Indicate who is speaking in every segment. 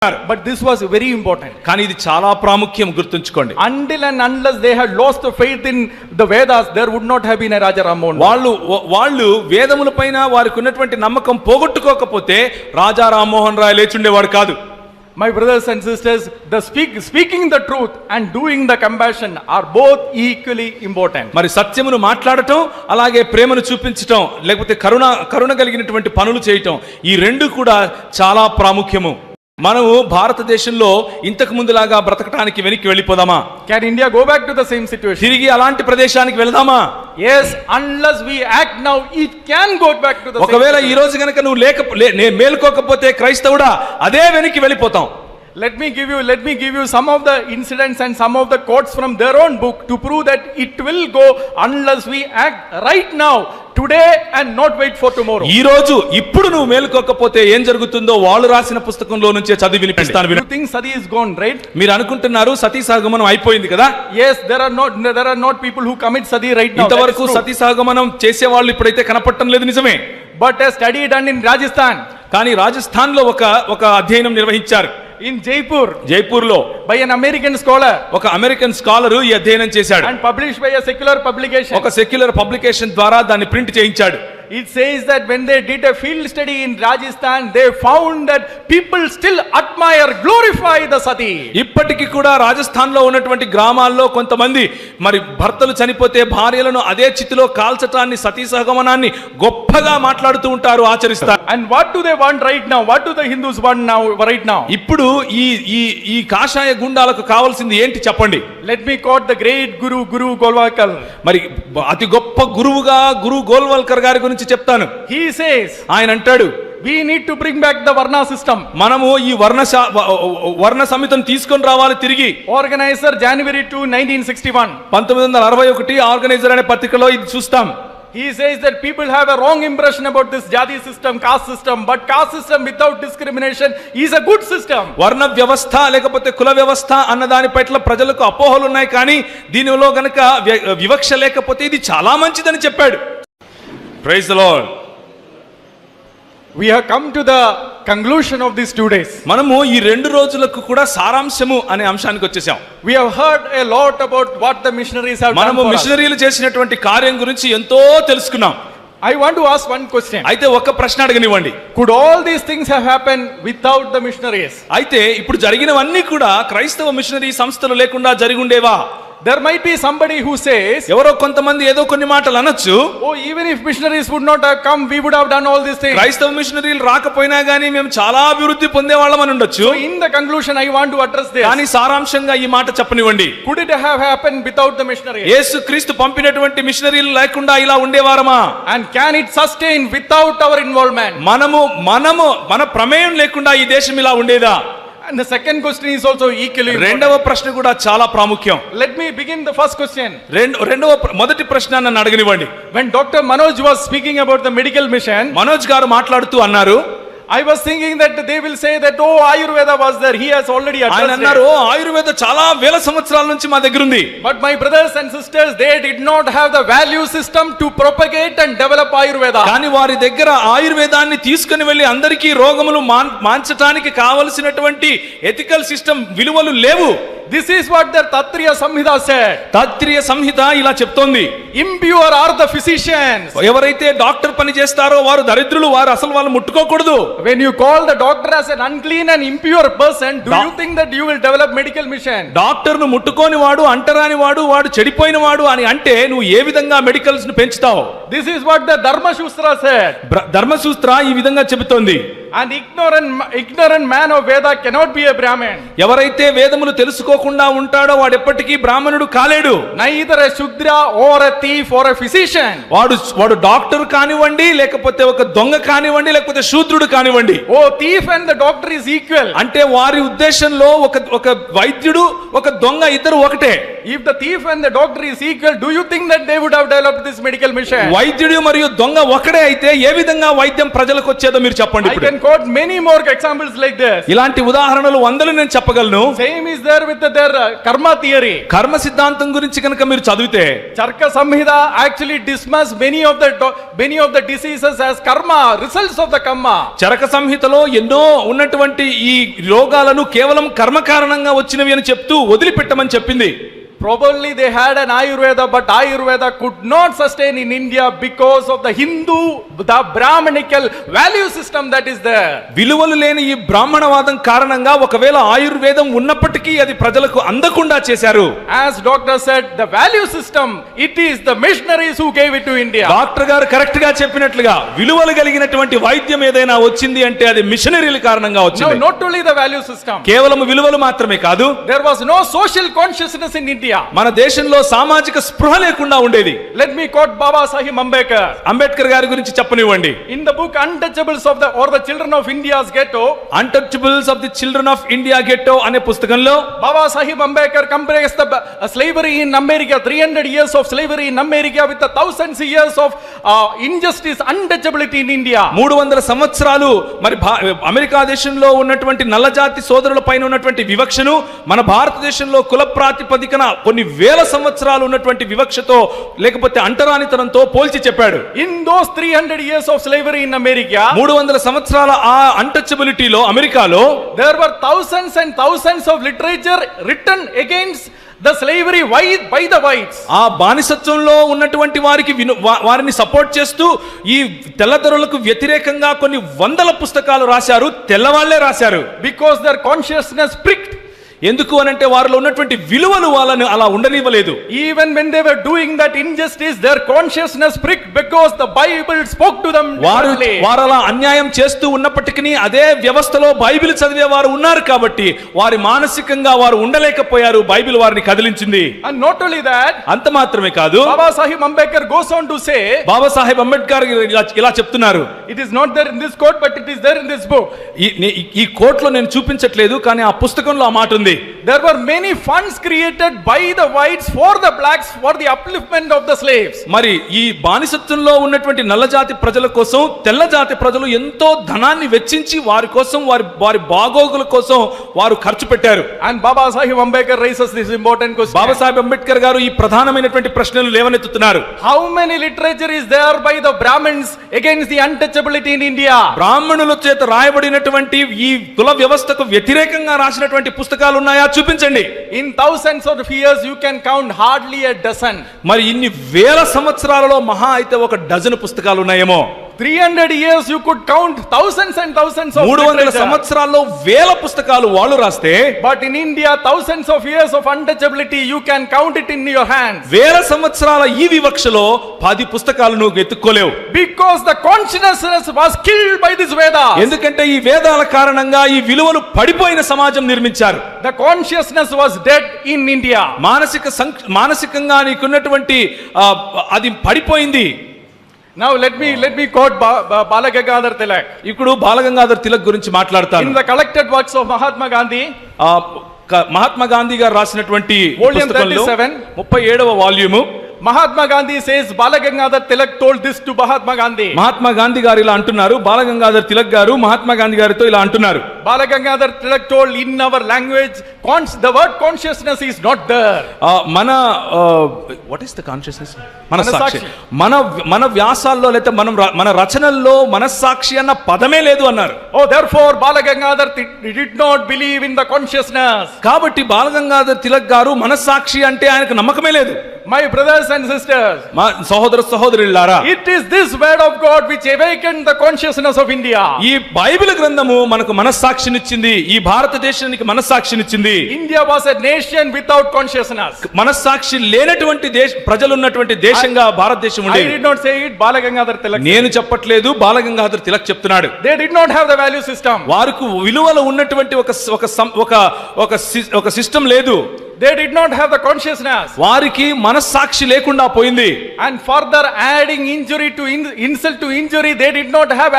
Speaker 1: But this was very important.
Speaker 2: కానీ ఇది చాలా ప్రాముఖ్యం, గుర్తుంచుకోండి.
Speaker 1: Until and unless they had lost the faith in the Vedas, there would not have been a Raja Ram Mohan.
Speaker 2: వాళ్ళు వేదముల పైన వారికి ఉన్నటువంటి నమ్మకం పోగొట్టుకోకపోతే రాజా రామ్మోహన్ రాయ్ లేచుండేవాడు కాదు.
Speaker 1: My brothers and sisters, speaking the truth and doing the compassion are both equally important.
Speaker 2: మరి సత్యమును మాట్లాడటం, అలాగే ప్రేమను చూపించటం, లేకపోతే కరుణ కలిగినటువంటి పనులు చేయటం, ఈ రెండు కూడా చాలా ప్రాముఖ్యము. మనము భారతదేశంలో ఇంతకు ముందులాగా బ్రతకటానికి వెనక్కి వెళ్ళిపోదామా?
Speaker 1: Can India go back to the same situation?
Speaker 2: తిరిగి అలాంటి ప్రదేశానికి వెళదామా?
Speaker 1: Yes, unless we act now, it can go back to the same.
Speaker 2: ఒకవేళ ఈ రోజు గనుక నువ్వు మేల్కోకపోతే క్రైస్తవుడా అదే వెనక్కి వెళ్ళిపోతాం.
Speaker 1: Let me give you some of the incidents and some of the quotes from their own book to prove that it will go unless we act right now, today, and not wait for tomorrow.
Speaker 2: ఈ రోజు ఇప్పుడు నువ్వు మేల్కోకపోతే ఏం జరుగుతుందో వాళ్ళు రాసిన పుస్తకంలో నుంచే చదివి వినిపిస్తాను.
Speaker 1: You think Sati is gone, right?
Speaker 2: మీరు అనుకుంటున్నారు సతీ సహగమనం అయిపోయింది కదా?
Speaker 1: Yes, there are not people who commit Sati right now.
Speaker 2: ఇంతవరకు సతీ సహగమనం చేసే వాళ్ళు ఇప్పుడైతే కనపడటం లేదు, నిజమే.
Speaker 1: But a study done in Rajasthan.
Speaker 2: కానీ రాజస్థాన్ లో ఒక అధ్యయనం నిర్వహించారు.
Speaker 1: In Jaipur
Speaker 2: లో
Speaker 1: by an American scholar,
Speaker 2: ఒక అమెరికన్ స్కాలర్ ఈ అధ్యయనం చేశాడు.
Speaker 1: and published by a secular publication.
Speaker 2: ఒక సెక్యులర్ పబ్లికేషన్ ద్వారా దాన్ని ప్రింట్ చేయించాడు.
Speaker 1: It says that when they did a field study in Rajasthan, they found that people still admire, glorify the Sati.
Speaker 2: ఇప్పటికీ కూడా రాజస్థాన్ లో ఉన్నటువంటి గ్రామాల్లో కొంతమంది మరి భర్తలు చనిపోతే భార్యలను అదే చితిలో కాల్చటాన్ని, సతీ సహగమనాన్ని గొప్పగా మాట్లాడుతూ ఉంటారు, ఆచరిస్తారు.
Speaker 1: And what do they want right now? What do the Hindus want now right now?
Speaker 2: ఇప్పుడు ఈ కాషాయ గుండాలకు కావాల్సింది ఏంటి చెప్పండి?
Speaker 1: Let me quote the great Guru Golwalkar.
Speaker 2: మరి అతి గొప్ప గురువుగా గురు గోల్వల్కర్ గారి గురించి చెప్తాను.
Speaker 1: He says,
Speaker 2: ఆయన అంటాడు,
Speaker 1: we need to bring back the Varna system.
Speaker 2: మనము ఈ వర్ణ సమితిని తీసుకొని రావాలి తిరిగి.
Speaker 1: Organizer January 2, 1961.
Speaker 2: 1961 ఆర్గనైజర్ అనే పత్రికలో ఇది చూస్తాం.
Speaker 1: He says that people have a wrong impression about this jati system, caste system, but caste system without discrimination is a good system.
Speaker 2: వర్ణ వ్యవస్థ లేకపోతే కుల వ్యవస్థ అన్న దాని పట్ల ప్రజలకు అపోహలు ఉన్నాయి, కానీ దీనిలో గనక వివక్ష లేకపోతే ఇది చాలా మంచిదని చెప్పాడు. Praise the Lord.
Speaker 1: We have come to the conclusion of these 2 days.
Speaker 2: మనము ఈ 2 రోజులకు కూడా సారాంశము అనే అంశానికి వచ్చేసాం.
Speaker 1: We have heard a lot about what the missionaries have done.
Speaker 2: మనము మిషనరీలు చేసినటువంటి కార్యం గురించి ఎంతో తెలుసుకున్నాం.
Speaker 1: I want to ask one question.
Speaker 2: అయితే ఒక ప్రశ్న అడగనివ్వండి.
Speaker 1: Could all these things have happened without the missionaries?
Speaker 2: అయితే ఇప్పుడు జరిగినవన్నీ కూడా క్రైస్తవ మిషనరీ సంస్థలు లేకుండా జరిగి ఉండేవా?
Speaker 1: There might be somebody who says,
Speaker 2: ఎవరో కొంతమంది ఏదో కొన్ని మాటలు అనొచ్చు.
Speaker 1: oh, even if missionaries would not have come, we would have done all these things.
Speaker 2: క్రైస్తవ మిషనరీలు రాకపోయినా గానీ మేము చాలా అభివృద్ధి పొందేవాళ్ళం అని ఉండొచ్చు.
Speaker 1: So in the conclusion I want to address this.
Speaker 2: కానీ సారాంశంగా ఈ మాట చెప్పనివ్వండి.
Speaker 1: Could it have happened without the missionaries?
Speaker 2: యేసుక్రీస్తు పంపినటువంటి మిషనరీలు లేకుండా ఇలా ఉండేవారమా?
Speaker 1: And can it sustain without our involvement?
Speaker 2: మన ప్రమేయం లేకుండా ఈ దేశం ఇలా ఉండేదా?
Speaker 1: And the second question is also equally important.
Speaker 2: రెండవ ప్రశ్న కూడా చాలా ప్రాముఖ్యం.
Speaker 1: Let me begin the first question.
Speaker 2: మొదటి ప్రశ్న నన్ను అడగనివ్వండి.
Speaker 1: When Dr. Manoj was speaking about the medical mission,
Speaker 2: Manoj గారు మాట్లాడుతూ అన్నారు,
Speaker 1: I was thinking that they will say that oh, Ayurveda was there, he has already addressed
Speaker 2: ఆయన అన్నారు, ఆయుర్వేద చాలా వేల సంవత్సరాల నుంచి మా దగ్గర ఉంది.
Speaker 1: But my brothers and sisters, they did not have the value system to propagate and develop Ayurveda.
Speaker 2: కానీ వారి దగ్గర ఆయుర్వేదాన్ని తీసుకుని వెళ్ళి అందరికీ రోగములు మాన్చటానికి కావలసినటువంటి ఎథికల్ సిస్టమ్ విలువలు లేవు.
Speaker 1: This is what the Tatriya Samhita said.
Speaker 2: తాత్రియ సంహిత ఇలా చెప్తోంది.
Speaker 1: Impure are the physicians.
Speaker 2: ఎవరైతే డాక్టర్ పని చేస్తారో వారు దరిద్రులు, వారు అసలు వాళ్ళు ముట్టుకోకూడదు.
Speaker 1: When you call the doctor as an unclean and impure person, do you think that you will develop medical mission?
Speaker 2: Doctor ను ముట్టుకోని వాడు, అంటరాని వాడు, వాడు చెడిపోయిన వాడు అని అంటే నువ్వు ఏ విధంగా మెడికల్స్ ను పెంచుతావు?
Speaker 1: This is what the Dharma Shustra said.
Speaker 2: ధర్మసూత్ర ఈ విధంగా చెబుతోంది.
Speaker 1: And ignorant man of Veda cannot be a Brahmin.
Speaker 2: ఎవరైతే వేదములు తెలుసుకోకుండా ఉంటాడో వాడు ఎప్పటికీ బ్రాహ్మణుడు కాలేడు.
Speaker 1: Neither a Shudra or a thief or a physician.
Speaker 2: వాడు డాక్టర్ కానివ్వండి, లేకపోతే ఒక దొంగ కానివ్వండి, లేకపోతే శూద్రుడు కానివ్వండి.
Speaker 1: Oh, thief and the doctor is equal.
Speaker 2: అంటే వారి ఉద్దేశంలో ఒక వైద్యుడు ఒక దొంగ ఇద్దరు ఒకటే.
Speaker 1: If the thief and the doctor is equal, do you think that they would have developed this medical mission?
Speaker 2: వైద్యుడు మరియు దొంగ ఒకడే అయితే ఏ విధంగా వైద్యం ప్రజలకు వచ్చేదో మీరు చెప్పండి
Speaker 1: I
Speaker 2: ఇప్పుడు.
Speaker 1: can quote many more examples like this.
Speaker 2: ఇలాంటి ఉదాహరణలు వందలు నేను చెప్పగలను.
Speaker 1: Same is there with their karma theory.
Speaker 2: కర్మ సిద్ధాంతం గురించి కనుక మీరు చదివితే
Speaker 1: Charka Samhita actually dismissed many of the diseases as karma, results of the karma.
Speaker 2: Charaka సంహితలో ఎన్నో ఉన్నటువంటి ఈ రోగాలను కేవలం కర్మ కారణంగా వచ్చినవి అని చెప్తూ వదిలిపెట్టమని చెప్పింది.
Speaker 1: Probably they had an Ayurveda, but Ayurveda could not sustain in India because of the Hindu, the Brahmanical value system that is there.
Speaker 2: విలువలు లేని ఈ బ్రాహ్మణవాదం కారణంగా ఒకవేళ ఆయుర్వేదం ఉన్నప్పటికీ అది ప్రజలకు అందకుండా చేశారు.
Speaker 1: As doctor said, the value system, it is the missionaries who gave it to India.
Speaker 2: Doctor గారు కరెక్ట్ గా చెప్పినట్లుగా విలువలు కలిగినటువంటి వైద్యం ఏదైనా వచ్చింది అంటే అది మిషనరీల కారణంగా
Speaker 1: No,
Speaker 2: వచ్చింది.
Speaker 1: not only the value system.
Speaker 2: కేవలం విలువలు మాత్రమే కాదు,
Speaker 1: There was no social consciousness in India.
Speaker 2: మన దేశంలో సామాజిక స్పృహ లేకుండా ఉండేది.
Speaker 1: Let me quote Baba Sahib Ambedkar.
Speaker 2: Ambedkar గారి గురించి చెప్పనివ్వండి.
Speaker 1: In the book Untouchables of the Children of India's Ghetto,
Speaker 2: untouchables of the children of India ghetto అనే పుస్తకంలో
Speaker 1: Baba Sahib Ambedkar compares the slavery in America, 300 years of slavery in America with the thousands years of injustice, untouchability in India.
Speaker 2: 300 సంవత్సరాలు మరి America దేశంలో ఉన్నటువంటి నల్లజాతి సోదరుల పైన ఉన్నటువంటి వివక్షను మన భారతదేశంలో కుల ప్రాతిపదికన కొన్ని వేల సంవత్సరాలు ఉన్నటువంటి వివక్షతో లేకపోతే అంటరానితనంతో పోల్చి చెప్పాడు.
Speaker 1: In those 300 years of slavery in America,
Speaker 2: 300 సంవత్సరాల ఆ అన్టచబిలిటీలో అమెరికాలో
Speaker 1: there were thousands and thousands of literature written against the slavery by the whites.
Speaker 2: ఆ బానిసత్వంలో ఉన్నటువంటి వారికి వారిని సపోర్ట్ చేస్తూ ఈ తెల్లదొరలకు వ్యతిరేకంగా కొన్ని వందల పుస్తకాలు రాశారు, తెల్లవాళ్లే రాశారు.
Speaker 1: Because their consciousness pricked.
Speaker 2: ఎందుకు అనంటే వారిలో ఉన్నటువంటి విలువలు వాళ్ళని అలా ఉండనివ్వలేదు.
Speaker 1: Even when they were doing that injustice, their consciousness pricked because the Bible spoke to them differently.
Speaker 2: వారు అలా అన్యాయం చేస్తూ ఉన్నప్పటికీ అదే వ్యవస్థలో బైబిల్ చదివే వారు ఉన్నారు కాబట్టి వారి మానసికంగా వారు ఉండలేకపోయారు. బైబిల్ వారిని కదిలించింది.
Speaker 1: And not only that,
Speaker 2: అంత మాత్రమే కాదు,
Speaker 1: Baba Sahib Ambedkar goes on to say,
Speaker 2: Babasaheb Ambedkar ఇలా చెప్తున్నారు.
Speaker 1: it is not there in this quote, but it is there in this book.
Speaker 2: ఈ కోట్లో నేను చూపించట్లేదు, కానీ ఆ పుస్తకంలో ఆ మాట ఉంది.
Speaker 1: There were many funds created by the whites for the blacks for the upliftment of the slaves.
Speaker 2: మరి ఈ బానిసత్వంలో ఉన్నటువంటి నల్లజాతి ప్రజల కోసం తెల్లజాతి ప్రజలు ఎంతో ధనాన్ని వెచ్చించి వారి కోసం వారి బాగోగుల కోసం వారు ఖర్చు పెట్టారు.
Speaker 1: And Baba Sahib Ambedkar raises this important question.
Speaker 2: Babasaheb Ambedkar గారు ఈ ప్రధానమైనటువంటి ప్రశ్నలు లేవనెత్తుతున్నారు.
Speaker 1: How many literature is there by the Brahmins against the untouchability in India?
Speaker 2: బ్రాహ్మణుల చేత రాయబడినటువంటి ఈ కుల వ్యవస్థకు వ్యతిరేకంగా రాసినటువంటి పుస్తకాలు ఉన్నాయా చూపించండి.
Speaker 1: In thousands of years you can count hardly a dozen.
Speaker 2: మరి ఇన్ని వేల సంవత్సరాలలో మహా అయితే ఒక డజన్ పుస్తకాలు ఉన్నాయేమో.
Speaker 1: 300 years you could count thousands and thousands of
Speaker 2: 300 సంవత్సరాల్లో వేల పుస్తకాలు వాళ్ళు రాస్తే,
Speaker 1: but in India thousands of years of untouchability you can count it in your hands.
Speaker 2: వేల సంవత్సరాల ఈ వివక్షలో 10 పుస్తకాలు నువ్వు ఎత్తుక్కోలేవు.
Speaker 1: Because the consciousness was killed by this Vedas.
Speaker 2: ఎందుకంటే ఈ వేదాల కారణంగా ఈ విలువలు పడిపోయిన సమాజం నిర్మించారు.
Speaker 1: The consciousness was dead in India.
Speaker 2: మానసికంగా నీకున్నటువంటి అది పడిపోయింది.
Speaker 1: Now let me quote Balagangadhar Tilak.
Speaker 2: ఇప్పుడు బాలగంగాధర్ తిలక్ గురించి మాట్లాడతాను.
Speaker 1: In the collected works of Mahatma Gandhi,
Speaker 2: Mahatma Gandhi గారు రాసినటువంటి
Speaker 1: Volume 37,
Speaker 2: 37వ volume,
Speaker 1: Mahatma Gandhi says Balagangadhar Tilak told this to Mahatma Gandhi.
Speaker 2: Mahatma Gandhi గారు ఇలా అంటున్నారు, బాలగంగాధర్ తిలక్ గారు మహాత్మా గాంధీ గారితో ఇలా అంటున్నారు.
Speaker 1: Balagangadhar Tilak told in our language, the word consciousness is not there.
Speaker 2: మన వాట్ ఈస్ ద కాన్షియస్నెస్? మనస్సాక్షి. మన వ్యాసాల్లో లేకపోతే మన రచనల్లో మనస్సాక్షి అన్న పదమే లేదు అన్నారు.
Speaker 1: Oh, therefore Balagangadhar did not believe in the consciousness.
Speaker 2: కాబట్టి బాలగంగాధర్ తిలక్ గారు మనస్సాక్షి అంటే ఆయనకు నమ్మకమే లేదు.
Speaker 1: My brothers and sisters,
Speaker 2: మా సహోదరులారా,
Speaker 1: it is this word of God which awakened the consciousness of India.
Speaker 2: ఈ బైబిల్ గ్రంథము మనకు మనస్సాక్షినిచ్చింది, ఈ భారతదేశానికి మనస్సాక్షినిచ్చింది.
Speaker 1: India was a nation without consciousness.
Speaker 2: మనస్సాక్షి లేనటువంటి ప్రజలు ఉన్నటువంటి దేశంగా భారతదేశం
Speaker 1: I
Speaker 2: ఉండేది.
Speaker 1: did not say it, Balagangadhar Tilak.
Speaker 2: నేను చెప్పట్లేదు, బాలగంగాధర్ తిలక్ చెప్తున్నాడు.
Speaker 1: They did not have the value system.
Speaker 2: వారికి విలువలు ఉన్నటువంటి ఒక సిస్టం లేదు.
Speaker 1: They did not have the consciousness.
Speaker 2: వారికి మనస్సాక్షి లేకుండా పోయింది.
Speaker 1: And further adding injury to insult to injury, they did not have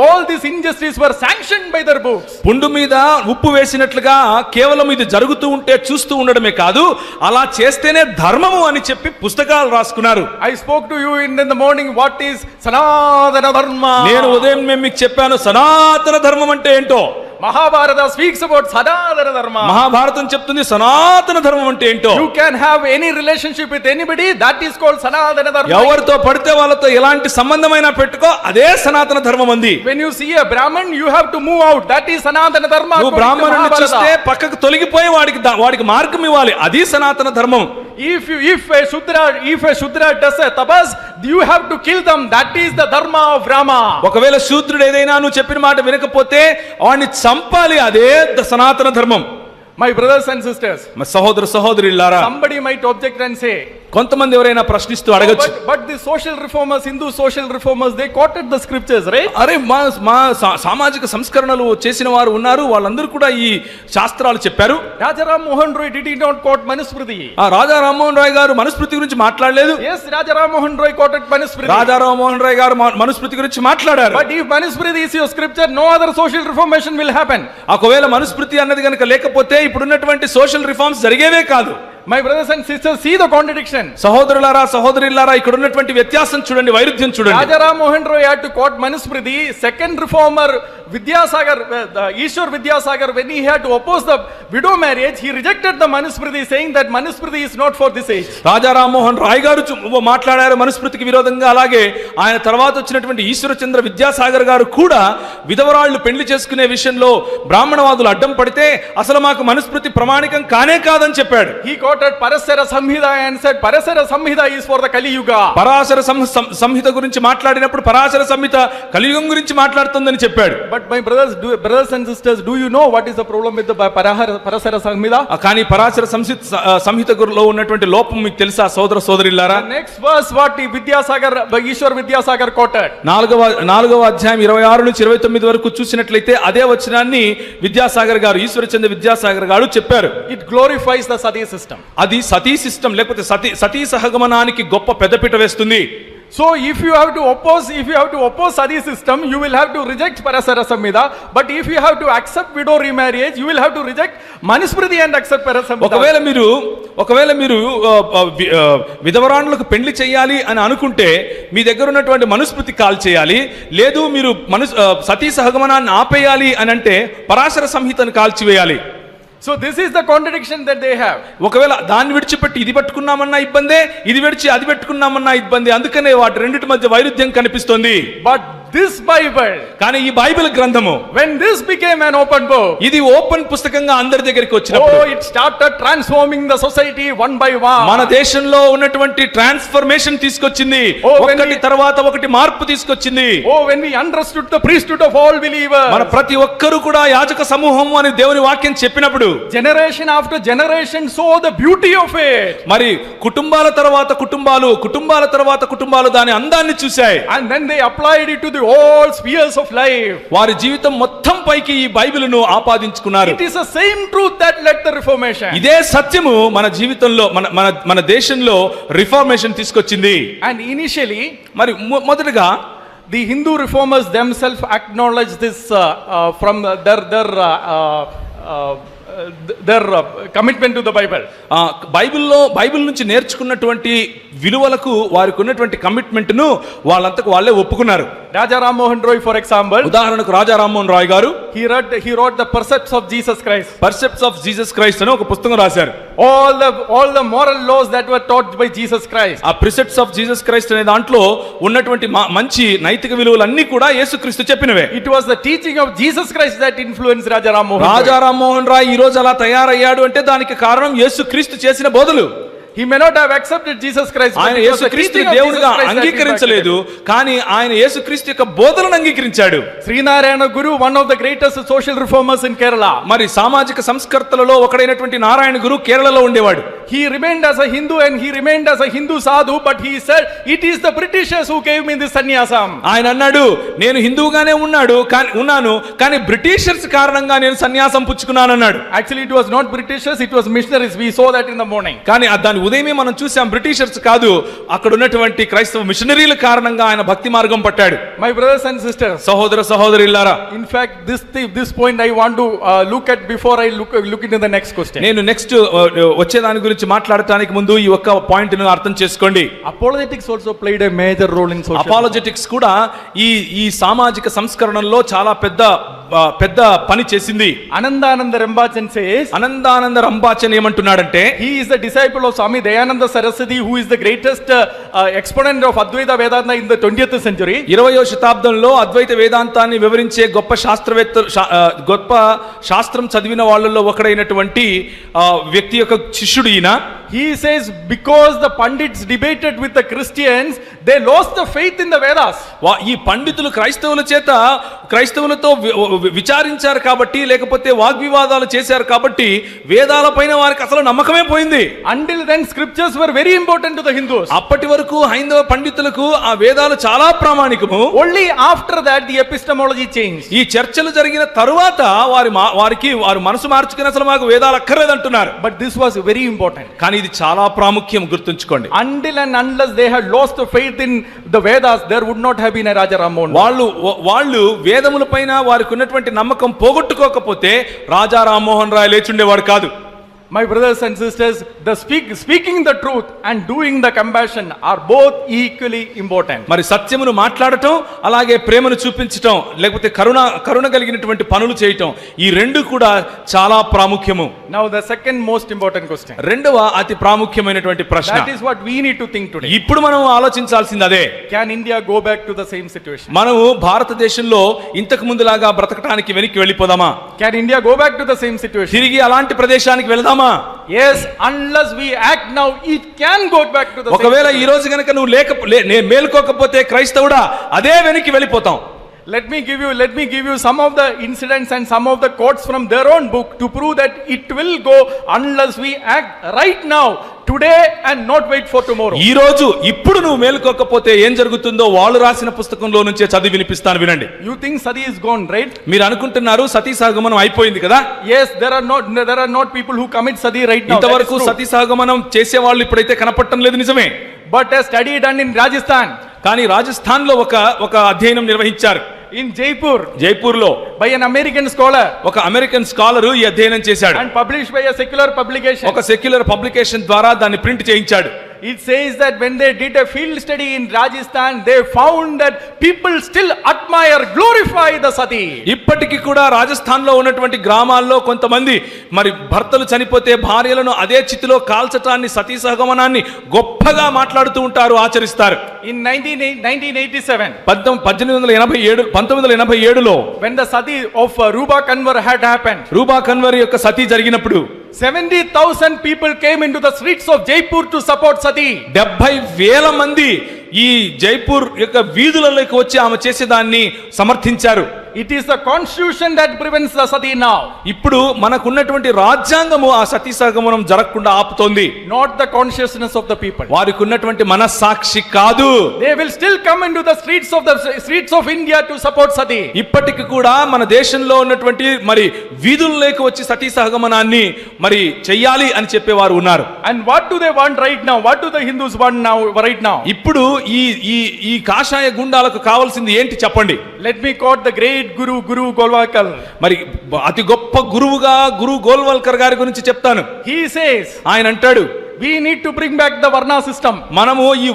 Speaker 1: all these injustices were sanctioned by their books.
Speaker 2: పుండు మీద ఉప్పు వేసినట్లుగా కేవలం ఇది జరుగుతూ ఉంటే చూస్తూ ఉండడమే కాదు, అలా చేస్తేనే ధర్మము అని చెప్పి పుస్తకాలు రాసుకున్నారు.
Speaker 1: I spoke to you in the morning what is Sanatana Dharma.
Speaker 2: నేను ఉదయం మీకు చెప్పాను సనాతన ధర్మం అంటే ఏంటో.
Speaker 1: Mahabharata speaks about Sanatana Dharma.
Speaker 2: Mahabharatam చెప్తుంది సనాతన ధర్మం అంటే ఏంటో.
Speaker 1: You can have any relationship with anybody, that is called Sanatana Dharma.
Speaker 2: ఎవరితో పడితే వాళ్ళతో ఎలాంటి సంబంధమైనా పెట్టుకో, అదే సనాతన ధర్మం అంది.
Speaker 1: When you see a Brahman, you have to move out, that is Sanatana Dharma.
Speaker 2: నువ్వు బ్రాహ్మణుని చూస్తే పక్కకు తొలగిపోయి వాడికి మార్గం ఇవ్వాలి, అది సనాతన ధర్మం.
Speaker 1: If a Shudra does a tapas, you have to kill them, that is the dharma of Rama.
Speaker 2: ఒకవేళ శూద్రుడు ఏదైనా నువ్వు చెప్పిన మాట వినకపోతే వాడిని చంపాలి, అదే సనాతన ధర్మం.
Speaker 1: My brothers and sisters,
Speaker 2: సహోదర సహోదరులారా,
Speaker 1: somebody might object and say,
Speaker 2: కొంతమంది ఎవరైనా ప్రశ్నిస్తూ అడగచ్చు,
Speaker 1: but the social reformers, Hindu social reformers, they quoted the scriptures, right?
Speaker 2: అరే మా సామాజిక సంస్కరణలు చేసిన వారు ఉన్నారు, వాళ్ళందరూ కూడా ఈ శాస్త్రాలు చెప్పారు.
Speaker 1: Rajaram Mohan Roy did he not quote Manusmriti?
Speaker 2: Raja Rammohan Roy గారు మనుస్మృతి గురించి మాట్లాడలేదు.
Speaker 1: Yes, Rajaram Mohan Roy quoted Manusmriti.
Speaker 2: Raja Rammohan Roy గారు మనుస్మృతి గురించి మాట్లాడారు.
Speaker 1: But if Manusmriti is your scripture, no other social reformation will happen.
Speaker 2: ఒకవేళ మనుస్మృతి అన్నది కనుక లేకపోతే ఇప్పుడున్నటువంటి సోషల్ రిఫార్మ్స్ జరిగేవే కాదు.
Speaker 1: My brothers and sisters, see the contradiction.
Speaker 2: సహోదరులారా సహోదరులారా, ఇక్కడ ఉన్నటువంటి వ్యత్యాసం చూడండి, వైరుధ్యం చూడండి.
Speaker 1: Rajaram Mohan Roy had to quote Manusmriti. Second reformer Vidyasagar, Ishwar Vidyasagar, when he had to oppose the widow marriage, he rejected the Manusmriti, saying that Manusmriti is not for this age.
Speaker 2: Raja Rammohan Roy గారు మాట్లాడారు మనుస్మృతికి విరోధంగా. అలాగే ఆయన తర్వాత వచ్చినటువంటి ఈశ్వరచంద్ర విద్యాసాగర్ గారు కూడా విధవరాళ్లు పెళ్లి చేసుకునే విషయంలో బ్రాహ్మణవాదులు అడ్డం పడితే అసలు మాకు మనుస్మృతి ప్రమాణికం కానే కాదని చెప్పాడు.
Speaker 1: He quoted Parasara Samhita and said Parasara Samhita is for the Kali Yuga.
Speaker 2: Parashara సంహిత గురించి మాట్లాడినప్పుడు పరాశర సంహిత కలియుగం గురించి మాట్లాడుతుందని చెప్పాడు.
Speaker 1: But my brothers and sisters, do you know what is the problem with the Parasara Samhita?
Speaker 2: కానీ పరాశర సంహితలో ఉన్నటువంటి లోపం మీకు తెలుసా సోదర సోదరులారా?
Speaker 1: Next verse what Ishwar Vidyasagar quoted.
Speaker 2: 4వ అధ్యాయం 26 నుంచి 29 వరకు చూసినట్లయితే అదే వచనాన్ని విద్యాసాగర్ గారు, ఈశ్వరచంద్ర విద్యాసాగర్ గారు చెప్పారు.
Speaker 1: It glorifies the Sati system.
Speaker 2: అది సతీ సిస్టమ్ లేకపోతే సతీ సహగమనానికి గొప్ప పెద్దపీట వేస్తుంది.
Speaker 1: So if you have to oppose Sati system, you will have to reject Parasara Samhita. But if you have to accept widow remarriage, you will have to reject Manusmriti and accept Parasara Samhita.
Speaker 2: ఒకవేళ మీరు విధవరాండ్లకు పెళ్లి చేయాలి అని అనుకుంటే మీ దగ్గర ఉన్నటువంటి Manusmriti call చేయాలి. లేదు మీరు సతీ సహగమనాన్ని ఆపేయాలి అని అంటే Parashara సంహితను కాల్చివేయాలి.
Speaker 1: So this is the contradiction that they have.
Speaker 2: ఒకవేళ దాన్ని విడిచిపెట్టి ఇది పట్టుకున్నామన్నా ఇబ్బందే, ఇది విడిచి అది పెట్టుకున్నామన్నా ఇబ్బంది. అందుకనే వాటి రెండిటి మధ్య వైరుధ్యం కనిపిస్తుంది.
Speaker 1: But this Bible,
Speaker 2: కానీ ఈ బైబిల్ గ్రంథము,
Speaker 1: when this became an open book,
Speaker 2: ఇది ఓపెన్ పుస్తకంగా అందరి దగ్గరికి వచ్చినప్పుడు,
Speaker 1: it started transforming the society one by one.
Speaker 2: మన దేశంలో ఉన్నటువంటి ట్రాన్స్ఫర్మేషన్ తీసుకొచ్చింది. ఒకటి తర్వాత ఒకటి మార్పు తీసుకొచ్చింది.
Speaker 1: When we understood the priesthood of all believers,
Speaker 2: మన ప్రతి ఒక్కరు కూడా యాజక సమూహం అని దేవుని వాక్యం చెప్పినప్పుడు
Speaker 1: generation after generation saw the beauty of it.
Speaker 2: మరి కుటుంబాల తర్వాత కుటుంబాలు దాని అందాన్ని చూశాయి.
Speaker 1: And then they applied it to all spheres of life.
Speaker 2: వారి జీవితం మొత్తం పైకి ఈ బైబిలును ఆపాదించుకున్నారు.
Speaker 1: It is the same truth that led the reformation.
Speaker 2: ఇదే సత్యము మన జీవితంలో మన దేశంలో రిఫార్మేషన్ తీసుకొచ్చింది.
Speaker 1: And initially,
Speaker 2: మరి మొదటగా
Speaker 1: the Hindu reformers themselves acknowledged this from their commitment to the Bible. Bible నుంచి నేర్చుకున్నటువంటి విలువలకు వారికి ఉన్నటువంటి కమిట్మెంట్ ను వాళ్ళంతకు వాళ్ళే ఒప్పుకున్నారు. Rajaram Mohan Roy, for example,
Speaker 2: ఉదాహరణకు రాజా రామ్మోహన్ రాయ్ గారు
Speaker 1: he wrote the Precepts of Jesus Christ.
Speaker 2: Precepts of Jesus Christ అని ఒక పుస్తకం రాశారు.
Speaker 1: all the moral laws that were taught by Jesus Christ.
Speaker 2: ఆ Precepts of Jesus Christ అనే దాంట్లో ఉన్నటువంటి మంచి నైతిక విలువలన్నీ కూడా యేసుక్రీస్తు చెప్పినవే.
Speaker 1: It was the teaching of Jesus Christ that influenced Rajaram Mohan Roy.
Speaker 2: Raja Rammohan Roy ఈ రోజు అలా తయారయ్యాడు అంటే దానికి కారణం యేసుక్రీస్తు చేసిన బోధలు.
Speaker 3: He may not have accepted Jesus Christ, but
Speaker 2: ఆయన
Speaker 3: it was the
Speaker 2: యేసుక్రీస్తుని
Speaker 3: teaching of Jesus
Speaker 2: దేవునిగా
Speaker 3: Christ that he
Speaker 2: అంగీకరించలేదు, కానీ ఆయన యేసుక్రీస్తు యొక్క బోధనను అంగీకరించాడు.
Speaker 3: Srinarayana Guru, one of the greatest social reformers in Kerala.
Speaker 2: మరి సామాజిక సంస్కర్తలలో ఒకడైనటువంటి నారాయణ గురు కేరళలో ఉండేవాడు.
Speaker 3: He remained as a Hindu and he remained as a Hindu sadhu, but he said, it is the Britishers who gave me this sannyasam.
Speaker 2: ఆయన అన్నాడు, నేను హిందువుగానే ఉన్నాను, కానీ Britishers కారణంగా నేను సన్యాసం పుచ్చుకున్నాను అన్నాడు.
Speaker 3: Actually, it was not Britishers, it was missionaries. We saw that in the morning.
Speaker 2: కానీ దాని ఉదయమే మనం చూసాం, బ్రిటిషర్స్ కాదు, అక్కడ ఉన్నటువంటి క్రైస్తవ మిషనరీల కారణంగా ఆయన భక్తి మార్గం పట్టాడు.
Speaker 3: My brothers and sisters,
Speaker 2: సహోదర సహోదరులారా,
Speaker 3: in fact, this point I want to look at before I look into the next question.
Speaker 2: నేను నెక్స్ట్ వచ్చే దాని గురించి మాట్లాడటానికి ముందు ఈ ఒక్క పాయింట్ ను అర్థం చేసుకోండి.
Speaker 3: Apologetics also played a major role in social.
Speaker 2: Apologetics కూడా ఈ సామాజిక సంస్కరణలో చాలా పెద్ద పని చేసింది.
Speaker 3: Anandananda Rambachan says,
Speaker 2: అనందానంద రంబాచన్ ఏమంటున్నాడంటే,
Speaker 3: he is the disciple of Swami Dayananda Saraswati, who is the greatest exponent of Advaita Vedanta in the 20th century.
Speaker 2: 20వ శతాబ్దంలో అద్వైత వేదాంతాన్ని వివరించే గొప్ప శాస్త్రం చదివిన వాళ్ళలో ఒకడైనటువంటి వ్యక్తి యొక్క శిష్యుడు ఈయన.
Speaker 3: He says, because the Pandits debated with the Christians, they lost the faith in the Vedas.
Speaker 2: ఈ పండితులు క్రైస్తవులతో విచారించారు కాబట్టి, లేకపోతే వాగ్వివాదాలు చేశారు కాబట్టి వేదాలపైన వారికి అసలు నమ్మకమే పోయింది.
Speaker 3: Until then, scriptures were very important to the Hindus.
Speaker 2: అప్పటి వరకు హైందవ పండితులకు ఆ వేదాలు చాలా ప్రామాణికము.
Speaker 3: Only after that the epistemology changed.
Speaker 2: ఈ చర్చలు జరిగిన తరువాత వారు మనసు మార్చుకుని అసలు మాకు వేదాలు అక్కర్లేదంటున్నారు.
Speaker 3: But this was very important.
Speaker 2: కానీ ఇది చాలా ప్రాముఖ్యం, గుర్తుంచుకోండి.
Speaker 3: Until and unless they had lost the faith in the Vedas, there would not have been a Raja Ram-Mohan.
Speaker 2: వాళ్ళు వేదముల పైన వారికి ఉన్నటువంటి నమ్మకం పోగొట్టుకోకపోతే రాజా రామ్మోహన్ రాయ్ లేచుండేవాడు కాదు.
Speaker 3: My brothers and sisters, speaking the truth and doing the compassion are both equally important.
Speaker 2: మరి సత్యమును మాట్లాడటం, అలాగే ప్రేమను చూపించటం, లేకపోతే కరుణ కలిగినటువంటి పనులు చేయటం, ఈ రెండు కూడా చాలా ప్రాముఖ్యము.
Speaker 3: Now the second most important question.
Speaker 2: రెండవ అతి ప్రాముఖ్యమైనటువంటి ప్రశ్న,
Speaker 3: That is what we need to think today.
Speaker 2: ఇప్పుడు మనం ఆలోచించాల్సింది అదే.
Speaker 3: Can India go back to the same situation?
Speaker 2: మనము భారతదేశంలో ఇంతకు ముందులాగా బ్రతకడానికి వెనక్కి వెళ్ళిపోదామా?
Speaker 3: Can India go back to the same situation?
Speaker 2: తిరిగి అలాంటి ప్రదేశానికి వెళదామా?
Speaker 3: Yes, unless we act now, it can go back to the same
Speaker 2: ఒకవేళ ఈ
Speaker 3: situation.
Speaker 2: రోజు గనుక నువ్వు మేల్కోకపోతే క్రైస్తవుడా అదే వెనక్కి వెళ్ళిపోతాం.
Speaker 3: Let me give you some of the incidents and some of the quotes from their own book to prove that it will go unless we act right now, today, and not wait for tomorrow.
Speaker 2: ఈ రోజు ఇప్పుడు నువ్వు మేల్కోకపోతే ఏం జరుగుతుందో వాళ్ళు రాసిన పుస్తకంలో నుంచే చదివి వినిపిస్తాను, వినండి.
Speaker 3: You think Sati is gone, right?
Speaker 2: మీరు అనుకుంటున్నారు సతీ సహగమనం అయిపోయింది కదా?
Speaker 3: Yes, there are not people who commit Sati right now.
Speaker 2: ఇంతవరకు సతీ సహగమనం చేసే వాళ్ళు ఇప్పుడైతే కనపడటం లేదు, నిజమే.
Speaker 3: But a study done in Rajasthan.
Speaker 2: కానీ రాజస్థాన్ లో ఒక అధ్యయనం నిర్వహించారు.
Speaker 3: In Jaipur
Speaker 2: లో
Speaker 3: by an American scholar,
Speaker 2: ఒక అమెరికన్ స్కాలరు ఈ అధ్యయనం చేశాడు.
Speaker 3: and published by a secular publication.
Speaker 2: ఒక సెక్యులర్ పబ్లికేషన్ ద్వారా దాన్ని ప్రింట్ చేయించాడు.
Speaker 3: It says that when they did a field study in Rajasthan, they found that people still admire, glorify the Sati.
Speaker 2: ఇప్పటికీ కూడా రాజస్థాన్ లో ఉన్నటువంటి గ్రామాల్లో కొంతమంది మరి భర్తలు చనిపోతే భార్యలను అదే చితిలో కాల్చటాన్ని, సతీ సహగమనాన్ని గొప్పగా మాట్లాడుతూ ఉంటారు, ఆచరిస్తారు.
Speaker 3: In 1987,
Speaker 2: 1987లో
Speaker 3: when the Sati of Ruba Kanwar had happened,
Speaker 2: రూబా కన్వర్ యొక్క సతీ జరిగినప్పుడు
Speaker 3: 70,000 people came into the streets of Jaipur to support Sati.
Speaker 2: 70,000 మంది ఈ జైపూర్ యొక్క వీధులలోకి వచ్చి ఆమె చేసేదాన్ని సమర్థించారు.
Speaker 3: It is the constitution that prevents the Sati now.
Speaker 2: ఇప్పుడు మనకున్నటువంటి రాజ్యాంగము ఆ సతీ సహగమనం జరగకుండా ఆపుతోంది,
Speaker 3: Not the consciousness of the people.
Speaker 2: వారికి ఉన్నటువంటి మనస్సాక్షి కాదు.
Speaker 3: They will still come into the streets of India to support Sati.
Speaker 2: ఇప్పటికి కూడా మన దేశంలో ఉన్నటువంటి మరి వీధుల్లోకి వచ్చి సతీ సహగమనాన్ని మరి చెయ్యాలి అని చెప్పేవారు ఉన్నారు.
Speaker 3: And what do they want right now? What do the Hindus want now right now?
Speaker 2: ఇప్పుడు ఈ కాషాయ గుండాలకు కావాల్సింది ఏంటి చెప్పండి?
Speaker 3: Let me quote the great Guru Golwalkar.
Speaker 2: మరి అతి గొప్ప గురువుగా గురు గోల్వల్కర్ గారి గురించి చెప్తాను.
Speaker 3: He says,
Speaker 2: ఆయన అంటాడు,
Speaker 3: we need to bring back the Varna system.
Speaker 2: మనము ఈ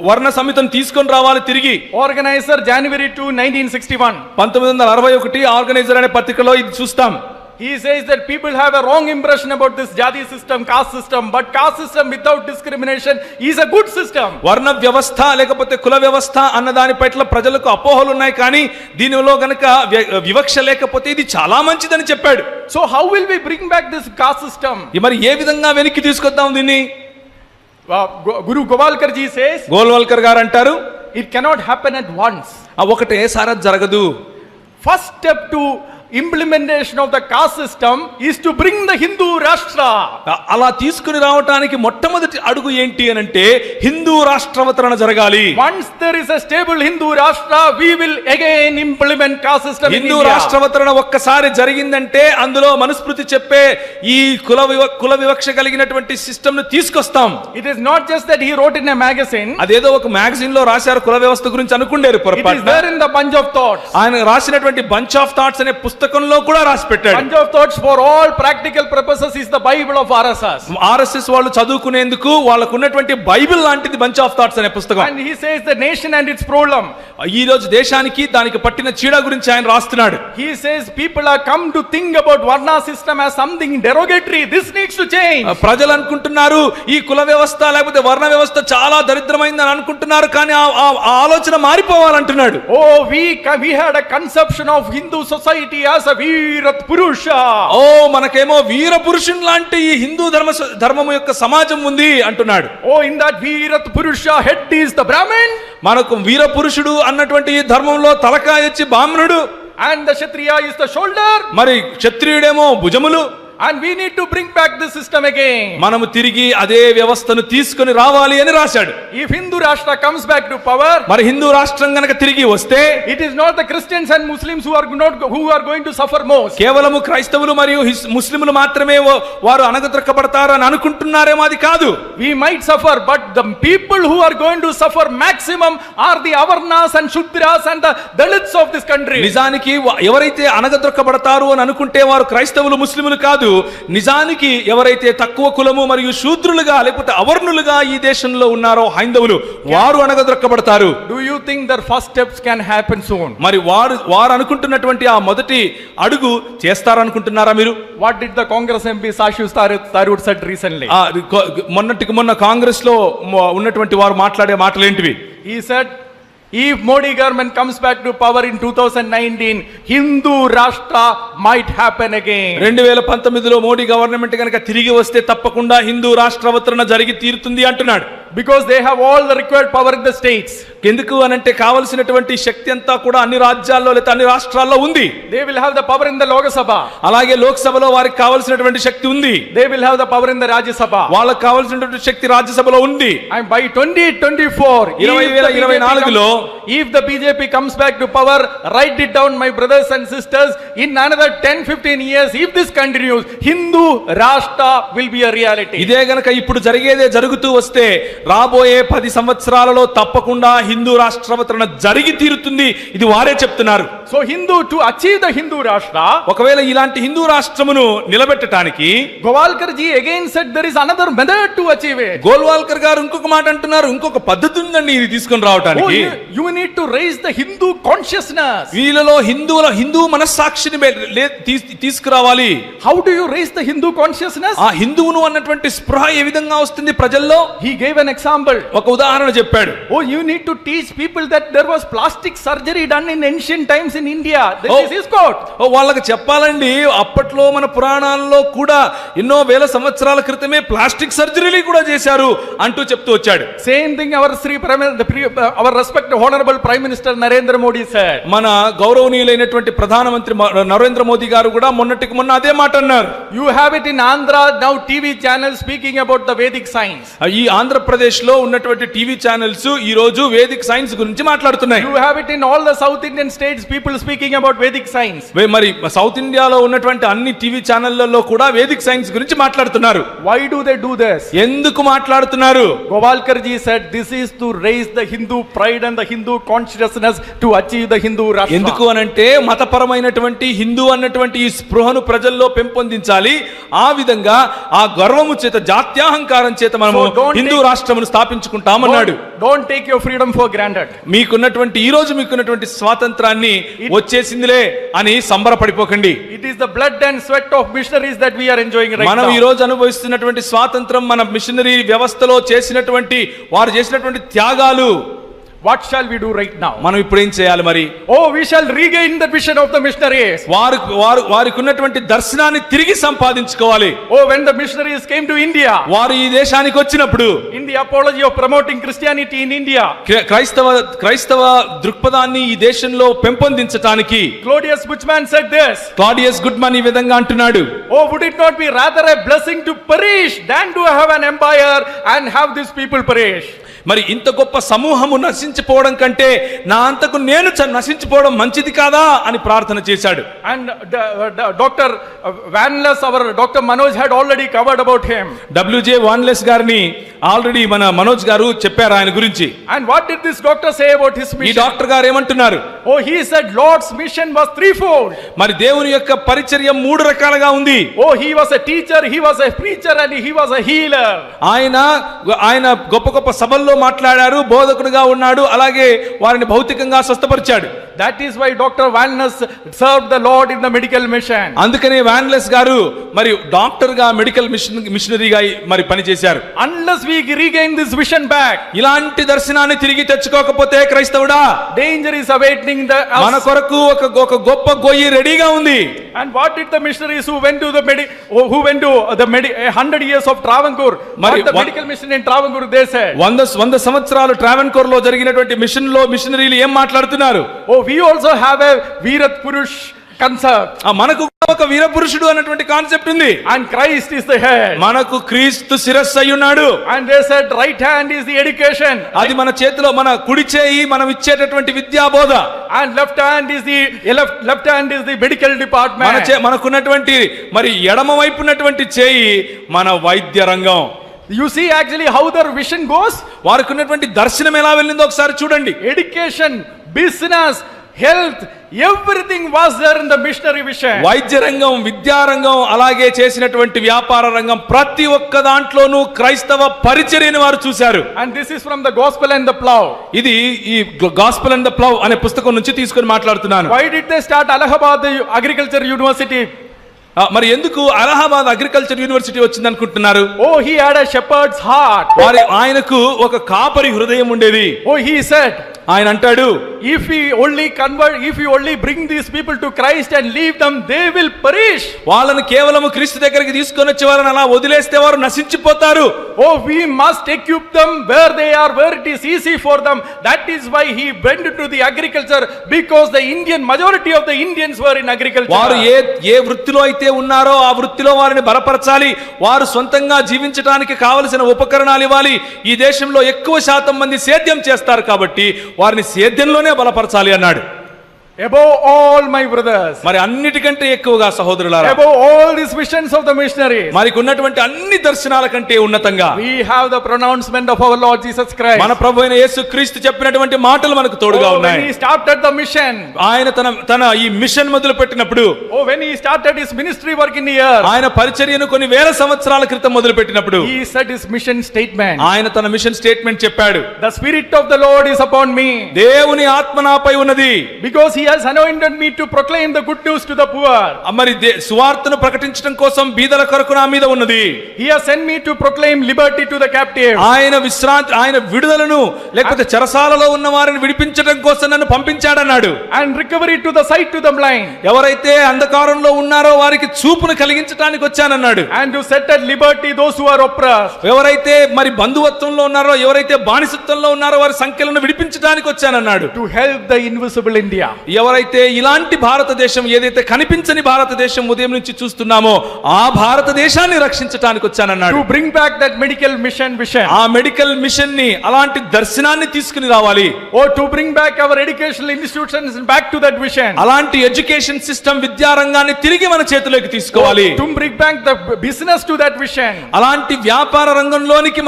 Speaker 2: వర్ణ సమితిని తీసుకొని రావాలి తిరిగి.
Speaker 3: Organizer January 2, 1961.
Speaker 2: 1961 ఆర్గనైజర్ అనే పత్రికలో ఇది చూస్తాం.
Speaker 3: He says that people have a wrong impression about this jati system, caste system, but caste system without discrimination is a good system.
Speaker 2: వర్ణ వ్యవస్థ లేకపోతే కుల వ్యవస్థ అన్న దాని పట్ల ప్రజలకు అపోహలు ఉన్నాయి, కానీ దీనిలో గనక వివక్ష లేకపోతే ఇది చాలా మంచిదని చెప్పాడు.
Speaker 3: So how will we bring back this caste system?
Speaker 2: మరి ఏ విధంగా వెనక్కి తీసుకొద్దాం దీన్ని?
Speaker 3: Guru Govalkar ji says,
Speaker 2: Golwalkar గారు అంటారు,
Speaker 3: it cannot happen at once.
Speaker 2: ఒకటేసారి జరగదు.
Speaker 3: First step to implementation of the caste system is to bring the Hindu Rashtra.
Speaker 2: అలా తీసుకుని రావడానికి మొట్టమొదటి అడుగు ఏంటి అని అంటే హిందూ రాష్ట్రావతరణ జరగాలి.
Speaker 3: Once there is a stable Hindu Rashtra, we will again implement caste system in
Speaker 2: Hindu
Speaker 3: India.
Speaker 2: రాష్ట్రావతరణ ఒక్కసారి జరిగిందంటే అందులో మనుస్మృతి చెప్పే ఈ కుల వివక్ష కలిగినటువంటి సిస్టమ్ ను తీసుకొస్తాం.
Speaker 3: It is not just that he wrote in a magazine.
Speaker 2: అదేదో ఒక మ్యాగజైన్ లో రాశారు కుల వ్యవస్థ గురించి అనుకుండేరు
Speaker 3: It is
Speaker 2: పొరపాటు.
Speaker 3: there in the Bunch of Thoughts.
Speaker 2: ఆయన రాసినటువంటి బంచ్ ఆఫ్ థాట్స్ అనే పుస్తకంలో కూడా రాసి పెట్టాడు.
Speaker 3: Bunch of Thoughts for all practical purposes is the Bible of RSS.
Speaker 2: RSS వాళ్ళు చదువుకునేందుకు వాళ్ళకు ఉన్నటువంటి బైబిల్ లాంటిది బంచ్ ఆఫ్ థాట్స్ అనే పుస్తకం.
Speaker 3: And he says the nation and its problem.
Speaker 2: ఈ రోజు దేశానికి దానికి పట్టిన చీడ గురించి ఆయన రాస్తున్నాడు.
Speaker 3: He says people are come to think about Varna system as something derogatory. This needs to change.
Speaker 2: ప్రజలు అనుకుంటున్నారు ఈ కుల వ్యవస్థ లేకపోతే వర్ణ వ్యవస్థ చాలా దరిద్రమైందని అనుకుంటున్నారు, కానీ ఆ ఆలోచన మారిపోవాలంటున్నాడు.
Speaker 3: Oh, we had a conception of Hindu society as a Veerat Purusha.
Speaker 2: ఓ మనకేమో వీర పురుషుని లాంటి ఈ హిందూ ధర్మము యొక్క సమాజం ఉంది అంటున్నాడు.
Speaker 3: Oh, in that Veerat Purusha head is the Brahmin.
Speaker 2: మనకు వీర పురుషుడు అన్నటువంటి ఈ ధర్మంలో తలకాయ వచ్చి బ్రాహ్మణుడు,
Speaker 3: And the Kshatriya is the shoulder.
Speaker 2: మరి క్షత్రియుడేమో భుజములు.
Speaker 3: And we need to bring back the system again.
Speaker 2: మనము తిరిగి అదే వ్యవస్థను తీసుకొని రావాలి అని రాశాడు.
Speaker 3: If Hindu Rashtra comes back to power,
Speaker 2: మరి హిందూ రాష్ట్రం గనక తిరిగి వస్తే
Speaker 3: it is not the Christians and Muslims who are going to suffer most.
Speaker 2: కేవలము క్రైస్తవులు మరియు ముస్లింలు మాత్రమే వారు అణగదొక్కబడతారు అని అనుకుంటున్నారేమో, అది కాదు.
Speaker 3: We might suffer, but the people who are going to suffer maximum are the Avarnas and Shudras and the Dalits of this country.
Speaker 2: నిజానికి ఎవరైతే అణగదొక్కబడతారు అని అనుకుంటే వారు క్రైస్తవులు ముస్లింలు కాదు. నిజానికి ఎవరైతే తక్కువ కులము మరియు శూద్రులుగా లేకపోతే అవర్ణులుగా ఈ దేశంలో ఉన్నారో హైందవులు, వారు అణగదొక్కబడతారు.
Speaker 3: Do you think their first steps can happen soon?
Speaker 2: మరి వారు అనుకుంటున్నటువంటి ఆ మొదటి అడుగు చేస్తారనుకుంటున్నారా మీరు?
Speaker 3: What did the Congress MP Sashu Tharoor said recently?
Speaker 2: మొన్న కాంగ్రెస్ లో ఉన్నటువంటి వారు మాట్లాడే మాటలేంటివి?
Speaker 3: He said, if Modi government comes back to power in 2019, Hindu Rashtra might happen again.
Speaker 2: 2019లో మోడీ గవర్నమెంట్ కనుక తిరిగి వస్తే తప్పకుండా హిందూ రాష్ట్రావతరణ జరిగి తీరుతుంది అంటున్నాడు.
Speaker 3: Because they have all the required power in the states.
Speaker 2: ఎందుకు అనంటే కావలసినటువంటి శక్తి అంతా కూడా అన్ని రాజ్యాల్లో లేదా అన్ని రాష్ట్రాల్లో ఉంది.
Speaker 3: They will have the power in the Lok Sabha.
Speaker 2: అలాగే లోక్సభలో వారికి కావలసినటువంటి శక్తి ఉంది.
Speaker 3: They will have the power in the Rajya Sabha.
Speaker 2: వాళ్ళకి కావలసినటువంటి శక్తి రాజ్యసభలో ఉంది.
Speaker 3: And by 2024,
Speaker 2: 2024లో
Speaker 3: if the BJP comes back to power, write it down, my brothers and sisters, in another 10-15 years, if this continues, Hindu Rashtra will be a reality.
Speaker 2: ఇదే గనక ఇప్పుడు జరిగేదే జరుగుతూ వస్తే రాబోయే 10 సంవత్సరాలలో తప్పకుండా హిందూ రాష్ట్రావతరణ జరిగి తీరుతుంది. ఇది వారే చెప్తున్నారు.
Speaker 3: So to achieve the Hindu Rashtra,
Speaker 2: ఒకవేళ ఇలాంటి హిందూ రాష్ట్రమును నిలబెట్టడానికి
Speaker 3: Govalkar ji again said there is another method to achieve it.
Speaker 2: Golwalkar గారు ఇంకొక మాట అంటున్నారు, ఇంకొక పద్ధతి ఉందండి ఇది తీసుకొని రావడానికి.
Speaker 3: You need to raise the Hindu consciousness.
Speaker 2: వీళ్ళలో హిందూ మనస్సాక్షిని తీసుకురావాలి.
Speaker 3: How do you raise the Hindu consciousness?
Speaker 2: ఆ హిందువును అన్నటువంటి స్పృహ ఏ విధంగా వస్తుంది ప్రజల్లో?
Speaker 3: He gave an example.
Speaker 2: ఒక ఉదాహరణ చెప్పాడు.
Speaker 3: You need to teach people that there was plastic surgery done in ancient times in India. This is God.
Speaker 2: వాళ్ళకి చెప్పాలండి, అప్పట్లో మన పురాణాల్లో కూడా ఎన్నో వేల సంవత్సరాల క్రితమే ప్లాస్టిక్ సర్జరీలు కూడా చేశారు అంటూ చెప్తూ వచ్చాడు.
Speaker 3: Same thing our respected honorable Prime Minister Narendra Modi said.
Speaker 2: మన గౌరవనీయులైనటువంటి ప్రధానమంత్రి నరేంద్ర మోదీ గారు కూడా మొన్నటికి మొన్న అదే మాట అన్నారు.
Speaker 3: You have it in Andhra now, TV channels speaking about the Vedic science.
Speaker 2: ఈ ఆంధ్రప్రదేశ్ లో ఉన్నటువంటి టీవీ ఛానల్స్ ఈ రోజు వేదిక్ సైన్స్ గురించి మాట్లాడుతున్నాయి.
Speaker 3: You have it in all the South Indian states, people speaking about Vedic science.
Speaker 2: మరి south ఇండియాలో ఉన్నటువంటి అన్ని టీవీ ఛానళ్లలో కూడా వేదిక్ సైన్స్ గురించి మాట్లాడుతున్నారు.
Speaker 3: Why do they do this?
Speaker 2: ఎందుకు మాట్లాడుతున్నారు?
Speaker 3: Govalkar ji said this is to raise the Hindu pride and the Hindu consciousness to achieve the Hindu Rashtra.
Speaker 2: ఎందుకు అనంటే మతపరమైనటువంటి హిందూ అన్నటువంటి ఈ స్పృహను ప్రజల్లో పెంపొందించాలి. ఆ విధంగా ఆ గర్వము చేత జాత్యాహంకారం చేత మనము హిందూ రాష్ట్ర రాష్ట్రమును స్థాపించుకుంటామన్నాడు.
Speaker 3: Don't take your freedom for granted.
Speaker 2: మీకున్నటువంటి ఈ రోజు మీకున్నటువంటి స్వాతంత్రాన్ని వచ్చేసిందిలే అని సంబరపడిపోకండి.
Speaker 3: It is the blood and sweat of missionaries that we are enjoying right
Speaker 2: మనం ఈ
Speaker 3: now.
Speaker 2: రోజు అనుభవిస్తున్నటువంటి స్వాతంత్రం మన మిషనరీ వ్యవస్థలో చేసినటువంటి వారు చేసినటువంటి త్యాగాలు.
Speaker 3: What shall we do right now?
Speaker 2: మనం ఇప్పుడు ఏం చేయాలి మరి?
Speaker 3: Oh, we shall regain the vision of the missionaries.
Speaker 2: వారికి ఉన్నటువంటి దర్శనాన్ని తిరిగి సంపాదించుకోవాలి.
Speaker 3: Oh, when the missionaries came to India,
Speaker 2: వారు ఈ దేశానికి వచ్చినప్పుడు
Speaker 3: in the apology of promoting Christianity in India,
Speaker 2: క్రైస్తవ దృక్పథాన్ని ఈ దేశంలో పెంపొందించడానికి
Speaker 3: Claudius Buchman said this.
Speaker 2: Claudius Goodman ఈ విధంగా అంటున్నాడు.
Speaker 3: Oh, would it not be rather a blessing to perish than to have an empire and have these people perish?
Speaker 2: మరి ఇంత గొప్ప సమూహము నశించిపోవడం కంటే నా అంతకు నేను నశించిపోవడం మంచిది కాదా అని ప్రార్థన చేశాడు.
Speaker 3: And Dr. Vanless, our Dr. Manoj had already covered about him.
Speaker 2: WJ వాన్లెస్ గారిని ఆల్రెడీ మన మనోజ్ గారు చెప్పారు ఆయన గురించి.
Speaker 3: And what did this doctor say about his
Speaker 2: ఈ
Speaker 3: mission?
Speaker 2: డాక్టర్ గారు ఏమంటున్నారు?
Speaker 3: Oh, he said Lord's mission was threefold.
Speaker 2: మరి దేవుని యొక్క పరిచర్య 3 రకాలుగా ఉంది.
Speaker 3: Oh, he was a teacher, he was a preacher, and he was a healer.
Speaker 2: ఆయన గొప్ప గొప్ప సభల్లో మాట్లాడారు, బోధకుడుగా ఉన్నాడు, అలాగే వారిని భౌతికంగా స్వస్థపరిచాడు.
Speaker 3: That is why Dr. Vanless served the Lord in the medical mission.
Speaker 2: అందుకనే వాన్లెస్ గారు మరి డాక్టర్ గా మెడికల్ మిషనరీగా మరి పనిచేశారు.
Speaker 3: Unless we regain this vision back,
Speaker 2: ఇలాంటి దర్శనాన్ని తిరిగి తెచ్చుకోకపోతే క్రైస్తవుడా,
Speaker 3: danger is awaiting
Speaker 2: మన కొరకు ఒక గొప్ప గొయ్యి రెడీగా ఉంది.
Speaker 3: And what did the missionaries who went to the 100 years of Travancore, what the medical mission in Travancore they said?
Speaker 2: 100 సంవత్సరాలు ట్రావెన్కోర్ లో జరిగినటువంటి మిషనరీలు ఏం మాట్లాడుతున్నారు?
Speaker 3: Oh, we also have a Virat Purush concept.
Speaker 2: మనకు ఒక వీర పురుషుడు అన్నటువంటి కాన్సెప్ట్ ఉంది.
Speaker 3: And Christ is the head.
Speaker 2: మనకు క్రీస్తు శిరస్సు అయి ఉన్నాడు.
Speaker 3: And they said right hand is the education.
Speaker 2: అది మన చేతిలో, మన కుడి చేయి మనం ఇచ్చేటటువంటి విద్యా బోధ.
Speaker 3: And left hand is the medical department.
Speaker 2: మనకున్నటువంటి మరి ఎడమ వైపు ఉన్నటువంటి చేయి మన వైద్య రంగం.
Speaker 3: You see actually how their vision goes?
Speaker 2: వారికి ఉన్నటువంటి దర్శనం ఎలా వెళ్ళిందో ఒకసారి చూడండి.
Speaker 3: Education, business, health, everything was there in the missionary vision.
Speaker 2: వైద్య రంగం, విద్యా రంగం, అలాగే చేసినటువంటి వ్యాపార రంగం, ప్రతి ఒక్క దాంట్లోనూ క్రైస్తవ పరిచర్యని వారు చూశారు.
Speaker 3: And this is from the Gospel and the Plough.
Speaker 2: ఇది ఈ గాస్పెల్ అండ్ ద ప్లౌ అనే పుస్తకం నుంచి తీసుకొని మాట్లాడుతున్నాను.
Speaker 3: Why did they start Allahabad Agriculture University?
Speaker 2: మరి ఎందుకు అలహాబాద్ అగ్రికల్చర్ యూనివర్సిటీ వచ్చింది అనుకుంటున్నారు?
Speaker 3: Oh, he had a shepherd's heart.
Speaker 2: ఆయనకు ఒక కాపరి హృదయం ఉండేది.
Speaker 3: Oh, he said,
Speaker 2: ఆయన అంటాడు,
Speaker 3: if we only bring these people to Christ and leave them, they will perish.
Speaker 2: వాళ్ళని కేవలం క్రీస్తు దగ్గరికి తీసుకొని వచ్చే వారిని అలా వదిలేస్తే వారు నశించిపోతారు.
Speaker 3: Oh, we must equip them where they are, where it is easy for them. That is why he went to the agriculture, because the majority of the Indians were in agriculture.
Speaker 2: వారు ఏ వృత్తిలో అయితే ఉన్నారో ఆ వృత్తిలో వారిని బలపరచాలి. వారు సొంతంగా జీవించడానికి కావలసిన ఉపకరణాలు ఇవ్వాలి. ఈ దేశంలో ఎక్కువ శాతం మంది సేద్యం చేస్తారు కాబట్టి వారిని సేద్యంలోనే బలపరచాలి అన్నాడు.
Speaker 3: Above all, my brothers,
Speaker 2: మరి అన్నిటికంటే ఎక్కువగా సహోదరులారా,
Speaker 3: above all these visions of the missionaries,
Speaker 2: మనకు ఉన్నటువంటి అన్ని దర్శనాల కంటే ఉన్నతంగా
Speaker 3: we have the pronouncement of our Lord Jesus Christ.
Speaker 2: మన ప్రభువైన యేసుక్రీస్తు చెప్పినటువంటి మాటలు మనకు తోడుగా ఉన్నాయి.
Speaker 3: When he started the mission,
Speaker 2: ఆయన తన ఈ మిషన్ మొదలు పెట్టినప్పుడు,
Speaker 3: when he started his ministry work in the earth,
Speaker 2: ఆయన పరిచర్యను కొన్ని వేల సంవత్సరాల క్రితం మొదలు పెట్టినప్పుడు
Speaker 3: he said his mission statement.
Speaker 2: ఆయన తన మిషన్ స్టేట్మెంట్ చెప్పాడు.
Speaker 3: The spirit of the Lord is upon me.
Speaker 2: దేవుని ఆత్మ నాపై ఉన్నది.
Speaker 3: Because he has anointed me to proclaim the good news to the poor.
Speaker 2: మరి సువార్తను ప్రకటించడం కోసం బీదల కొరకు నా మీద ఉన్నది.
Speaker 3: He has sent me to proclaim liberty to the captives.
Speaker 2: ఆయన విడుదలను లేకపోతే చెరసాలలో ఉన్న వారిని విడిపించడం కోసం నన్ను పంపించాడన్నాడు.
Speaker 3: And recovery to the sight to the blind.
Speaker 2: ఎవరైతే అంధకారంలో ఉన్నారో వారికి చూపును కలిగించడానికి వచ్చానన్నాడు.
Speaker 3: And to set at liberty those who are oppressed.
Speaker 2: ఎవరైతే మరి బంధుత్వంలో ఉన్నారో, ఎవరైతే బానిసత్వంలో ఉన్నారో వారి సంఖ్యలను విడిపించడానికి వచ్చానన్నాడు.
Speaker 3: To help the invisible India.
Speaker 2: ఎవరైతే ఇలాంటి భారతదేశం, ఏదైతే కనిపించని భారతదేశం ఉదయం నుంచి చూస్తున్నామో ఆ భారతదేశాన్ని రక్షించడానికి వచ్చానన్నాడు.
Speaker 3: To bring back that medical mission vision.
Speaker 2: ఆ మెడికల్ మిషన్ ని, అలాంటి దర్శనాన్ని తీసుకుని రావాలి.
Speaker 3: Or to bring back our educational institutions back to that vision.
Speaker 2: అలాంటి ఎడ్యుకేషన్ సిస్టమ్, విద్యా రంగాన్ని తిరిగి మన చేతిలోకి తీసుకోవాలి.
Speaker 3: To bring back the business to that vision.
Speaker 2: అలాంటి వ్యాపార రంగంలోనికి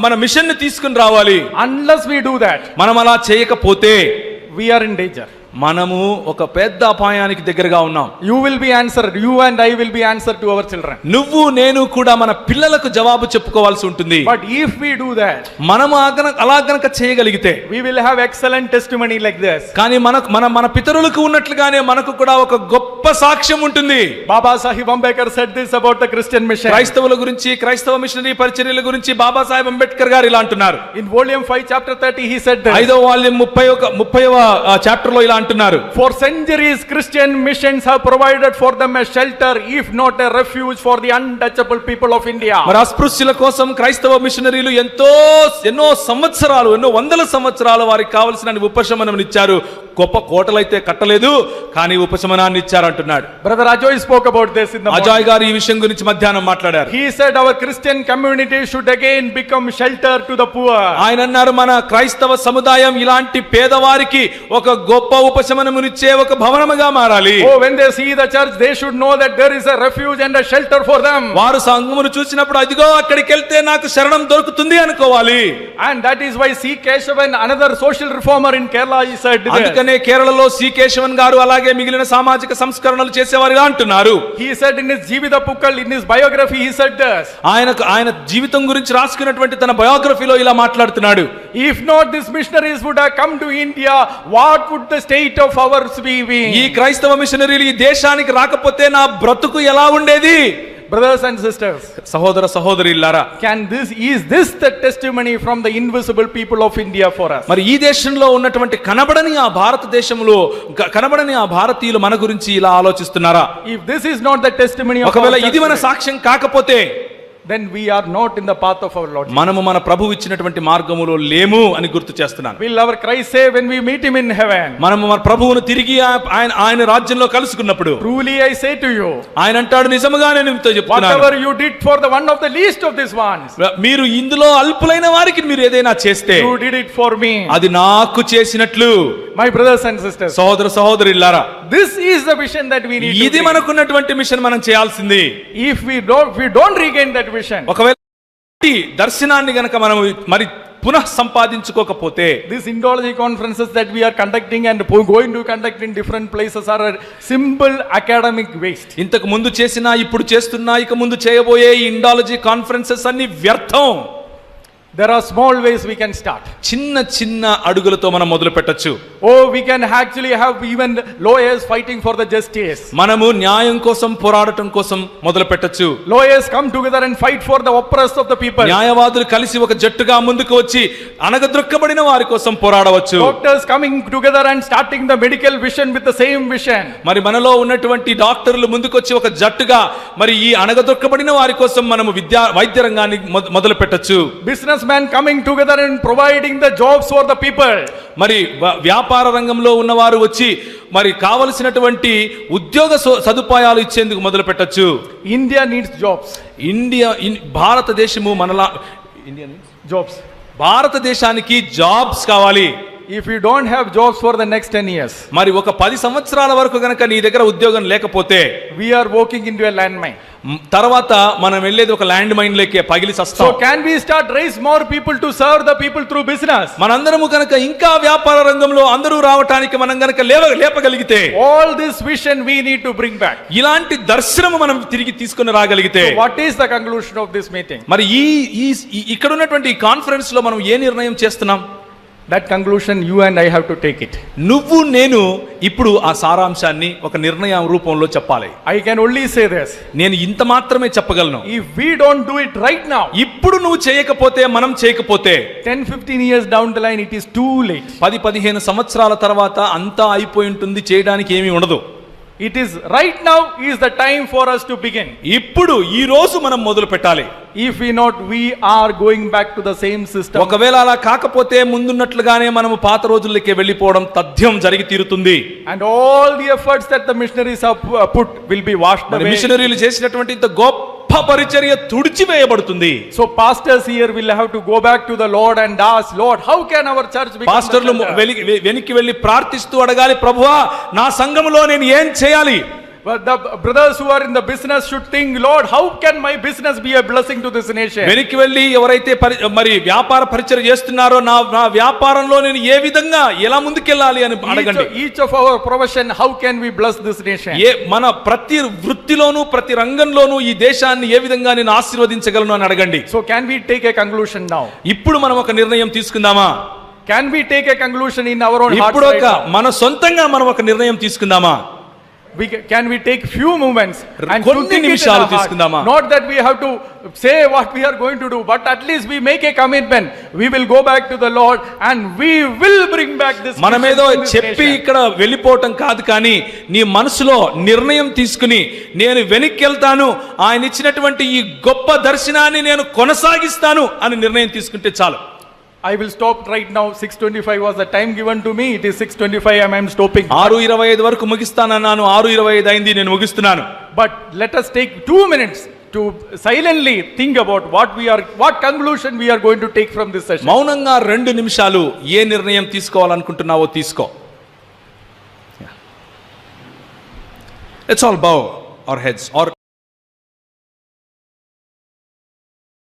Speaker 2: మన మిషన్ ని తీసుకుని రావాలి.
Speaker 3: Unless we do that,
Speaker 2: మనం అలా చేయకపోతే
Speaker 3: we are in danger.
Speaker 2: మనము ఒక పెద్ద అపాయానికి దగ్గరగా ఉన్నాం.
Speaker 3: You will be answered. You and I will be answered to our children.
Speaker 2: నువ్వు నేను కూడా మన పిల్లలకు జవాబు చెప్పుకోవాల్సి ఉంటుంది.
Speaker 3: But if we do that,
Speaker 2: మనము అలా గనక చేయగలిగితే
Speaker 3: we will have excellent testimony like this.
Speaker 2: కానీ మన పితరులకు ఉన్నట్లుగానే మనకు కూడా ఒక గొప్ప సాక్ష్యం ఉంటుంది.
Speaker 3: Baba Sahib Ambedkar said this about the Christian mission.
Speaker 2: క్రైస్తవుల గురించి, క్రైస్తవ మిషనరీ పరిచర్యల గురించి బాబాసాహెబ్ అంబేద్కర్ గారు ఇలా అంటున్నారు.
Speaker 3: In volume 5 chapter 30 he said this.
Speaker 2: 5వ వాల్యూమ్ 30వ చాప్టర్ లో ఇలా అంటున్నారు.
Speaker 3: For centuries Christian missions have provided for them a shelter, if not a refuge, for the untouchable people of India.
Speaker 2: మరి అస్పృశ్యుల కోసం క్రైస్తవ మిషనరీలు ఎన్నో సంవత్సరాలు, ఎన్నో వందల సంవత్సరాలు వారికి కావలసిన ఉపశమనం ఇచ్చారు. గొప్ప కోటలైతే కట్టలేదు, కానీ ఉపశమనాన్ని ఇచ్చారు అంటున్నాడు.
Speaker 3: Brother Ajoy spoke about this in the morning.
Speaker 2: Ajay గారు ఈ విషయం గురించి మధ్యాహ్నం మాట్లాడారు.
Speaker 3: He said our Christian community should again become shelter to the poor.
Speaker 2: ఆయన అన్నారు, మన క్రైస్తవ సముదాయం ఇలాంటి పేదవారికి ఒక గొప్ప ఉపశమనమునిచ్చే ఒక భవనముగా మారాలి.
Speaker 3: Oh, when they see the church, they should know that there is a refuge and a shelter for them.
Speaker 2: వారు సంఘమును చూసినప్పుడు అదిగో అక్కడికి వెళ్తే నాకు శరణం దొరుకుతుంది అనుకోవాలి.
Speaker 3: And that is why C. Keshavan, another social reformer in Kerala, he said this.
Speaker 2: అందుకనే కేరళలో సి కేశవన్ గారు అలాగే మిగిలిన సామాజిక సంస్కరణలు చేసేవారుగా అంటున్నారు.
Speaker 3: He said in his Jivita Pukkal, in his biography, he said this.
Speaker 2: ఆయన జీవితం గురించి రాసుకున్నటువంటి తన బయోగ్రఫీలో ఇలా మాట్లాడుతున్నాడు.
Speaker 3: If not these missionaries would have come to India, what would the state of ours be?
Speaker 2: ఈ క్రైస్తవ మిషనరీలు ఈ దేశానికి రాకపోతే నా బ్రతుకు ఎలా ఉండేది?
Speaker 3: Brothers and sisters,
Speaker 2: సహోదర సహోదరులారా,
Speaker 3: is this the testimony from the invisible people of India for us?
Speaker 2: మరి ఈ దేశంలో ఉన్నటువంటి కనబడని ఆ భారతదేశంలో కనబడని ఆ భారతీయులు మన గురించి ఇలా ఆలోచిస్తున్నారా?
Speaker 3: If this is not the testimony of
Speaker 2: ఒకవేళ
Speaker 3: our
Speaker 2: ఇది మన
Speaker 3: church,
Speaker 2: సాక్ష్యం కాకపోతే
Speaker 3: then we are not in the path of our Lord.
Speaker 2: మనము మన ప్రభువు ఇచ్చినటువంటి మార్గములో లేము అని గుర్తు చేస్తున్నాను.
Speaker 3: Will our Christ say when we meet him in heaven?
Speaker 2: మనము మన ప్రభువును తిరిగి ఆయన రాజ్యంలో కలుసుకున్నప్పుడు
Speaker 3: Truly I say to you,
Speaker 2: ఆయన అంటాడు, నిజముగా నేను మీతో చెప్తున్నాను,
Speaker 3: whatever you did for the one of the least of these ones,
Speaker 2: మీరు ఇందులో అల్పులైన వారికి మీరు ఏదైనా చేస్తే
Speaker 3: you did it for me.
Speaker 2: అది నాకు చేసినట్లు.
Speaker 3: My brothers and sisters,
Speaker 2: సహోదర సహోదరులారా,
Speaker 3: this is the vision that we need.
Speaker 2: ఇది మనకున్నటువంటి మిషన్ మనం చేయాల్సింది.
Speaker 3: If we don't regain that vision,
Speaker 2: ఒకవేళ దర్శనాన్ని గనక మనం మరి పునః సంపాదించుకోకపోతే,
Speaker 3: these Indology conferences that we are conducting and going to conduct in different places are a simple academic waste.
Speaker 2: ఇంతకు ముందు చేసినా, ఇప్పుడు చేస్తున్నా, ఇక ముందు చేయబోయే ఈ ఇండాలజీ కాన్ఫరెన్సెస్ అన్ని వ్యర్థం.
Speaker 3: There are small ways we can start.
Speaker 2: చిన్న అడుగులతో మనం మొదలు పెట్టొచ్చు.
Speaker 3: Oh, we can actually have even lawyers fighting for the justice.
Speaker 2: మనము న్యాయం కోసం పోరాడటం కోసం మొదలు పెట్టొచ్చు.
Speaker 3: Lawyers come together and fight for the oppressed of the people.
Speaker 2: న్యాయవాదులు కలిసి ఒక జట్టుగా ముందుకు వచ్చి అణగద్రొక్కబడిన వారి కోసం పోరాడవచ్చు.
Speaker 3: Doctors coming together and starting the medical vision with the same vision.
Speaker 2: మరి మనలో ఉన్నటువంటి డాక్టర్లు ముందుకు వచ్చి ఒక జట్టుగా మరి ఈ అణగద్రొక్కబడిన వారి కోసం మనము వైద్య రంగాన్ని మొదలు పెట్టొచ్చు.
Speaker 3: Businessmen coming together and providing the jobs for the people.
Speaker 2: మరి వ్యాపార రంగంలో ఉన్నవారు వచ్చి మరి కావలసినటువంటి ఉద్యోగ సదుపాయాలు ఇచ్చేందుకు మొదలు పెట్టొచ్చు.
Speaker 3: India needs jobs.
Speaker 2: భారతదేశము మనలా
Speaker 3: Jobs.
Speaker 2: భారతదేశానికి జాబ్స్ కావాలి.
Speaker 3: If you don't have jobs for the next 10 years,
Speaker 2: మరి ఒక 10 సంవత్సరాల వరకు గనక నీ దగ్గర ఉద్యోగం లేకపోతే,
Speaker 3: we are walking into a landmine.
Speaker 2: తర్వాత మనం వెళ్ళేది ఒక ల్యాండ్ మైన్ లేకే పగిలి సస్తాం.
Speaker 3: So can we start raise more people to serve the people through business?
Speaker 2: మనందరము కనుక ఇంకా వ్యాపార రంగంలో అందరూ రావటానికి మనం గనక లేపగలిగితే,
Speaker 3: all this vision we need to bring back.
Speaker 2: ఇలాంటి దర్శనము మనం తిరిగి తీసుకొని రాగలిగితే,
Speaker 3: So what is the conclusion of this meeting?
Speaker 2: మరి ఇక్కడ ఉన్నటువంటి ఈ కాన్ఫరెన్స్ లో మనం ఏ నిర్ణయం చేస్తున్నాం?
Speaker 3: That conclusion you and I have to take it.
Speaker 2: నువ్వు నేను ఇప్పుడు ఆ సారాంశాన్ని ఒక నిర్ణయం రూపంలో చెప్పాలి.
Speaker 3: I can only say this.
Speaker 2: నేను ఇంత మాత్రమే చెప్పగలను.
Speaker 3: If we don't do it right now,
Speaker 2: ఇప్పుడు నువ్వు చేయకపోతే, మనం చేయకపోతే
Speaker 3: 10-15 years down the line it is too late.
Speaker 2: 10-15 సంవత్సరాల తర్వాత అంతా అయిపోయి ఉంటుంది, చేయడానికి ఏమీ ఉండదు.
Speaker 3: It is right now is the time for us to begin.
Speaker 2: ఇప్పుడు ఈ రోజు మనం మొదలు పెట్టాలి.
Speaker 3: If we not, we are going back to the same system.
Speaker 2: ఒకవేళ అలా కాకపోతే ముందున్నట్లుగానే మనము పాత రోజుల్లోకి వెళ్ళిపోవడం తథ్యం జరిగి తీరుతుంది.
Speaker 3: And all the efforts that the missionaries have put will be washed away.
Speaker 2: మిషనరీలు చేసినటువంటి ఇంత గొప్ప పరిచర్య తుడిచివేయబడుతుంది.
Speaker 3: So pastors here will have to go back to the Lord and ask, Lord, how can our church become?
Speaker 2: పాస్టర్లు వెనక్కి వెళ్ళి ప్రార్థిస్తూ అడగాలి, ప్రభువా నా సంఘములో నేను ఏం చేయాలి?
Speaker 3: the brothers who are in the business should think, Lord, how can my business be a blessing to this nation?
Speaker 2: వెనక్కి వెళ్ళి ఎవరైతే మరి వ్యాపార పరిచయం చేస్తున్నారో నా వ్యాపారంలో నేను ఏ విధంగా ఎలా ముందుకెళ్ళాలి అని అడగండి.
Speaker 3: Each of our profession, how can we bless this nation?
Speaker 2: మన ప్రతి వృత్తిలోనూ ప్రతి రంగంలోనూ ఈ దేశాన్ని ఏ విధంగా నేను ఆశీర్వదించగలను అని అడగండి.
Speaker 3: So can we take a conclusion now?
Speaker 2: ఇప్పుడు మనం ఒక నిర్ణయం తీసుకుందామా?
Speaker 3: Can we take a conclusion in our own hearts?
Speaker 2: ఇప్పుడు మన సొంతంగా మనం ఒక నిర్ణయం తీసుకుందామా?
Speaker 3: Can we take few moments and to
Speaker 2: కొన్ని
Speaker 3: think it in
Speaker 2: నిమిషాలు
Speaker 3: our heart?
Speaker 2: తీసుకుందామా?
Speaker 3: Not that we have to say what we are going to do, but at least we make a commitment. We will go back to the Lord and we will bring back this.
Speaker 2: మనమేదో చెప్పి ఇక్కడ వెళ్ళిపోవటం కాదు, కానీ నీ మనసులో నిర్ణయం తీసుకుని నేను వెనక్కి వెళ్తాను, ఆయన ఇచ్చినటువంటి ఈ గొప్ప దర్శనాన్ని నేను కొనసాగిస్తాను అని నిర్ణయం తీసుకుంటే చాలు.
Speaker 3: I will stop right now. 6:25 was the time given to me. It is 6:25 and I am stopping.
Speaker 2: 6:25 వరకు ముగిస్తానన్నాను, 6:25 అయింది, నేను ముగిస్తున్నాను.
Speaker 3: But let us take 2 minutes to silently think about what conclusion we are going to take from this session.
Speaker 2: మౌనంగా 2 నిమిషాలు ఏ నిర్ణయం తీసుకోవాలనుకుంటున్నావో తీసుకో. Let's all bow our heads or